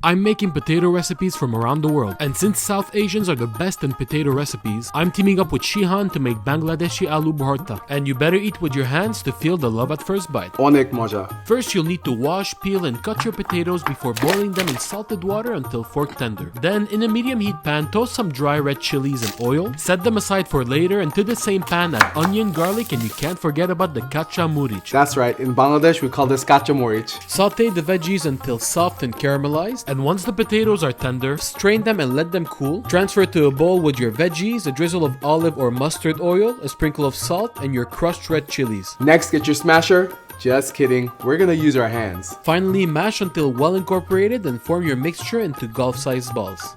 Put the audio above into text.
I'm making potato recipes from around the world, and since South Asians are the best in potato recipes, I'm teaming up with Shihan to make Bangladeshi Aloo Bhorta. And you better eat with your hands to feel the love at first bite. অনেক মজা। First, you'll need to wash, peel, and cut your potatoes before boiling them in salted water until fork tender. Then, in a medium heat pan, toast some dry red chilies and oil. Set them aside for later, and to the same pan add onion, garlic, and you can't forget about the kacha murich. That's right, in Bangladesh we call this kacha morich. Saute the veggies until soft and caramelized, and once the potatoes are tender, strain them and let them cool. Transfer to a bowl with your veggies, a drizzle of olive or mustard oil, a sprinkle of salt, and your crushed red chilies. Next, get your smasher. Just kidding, we're gonna use our hands. Finally, mash until well incorporated and form your mixture into golf-sized balls.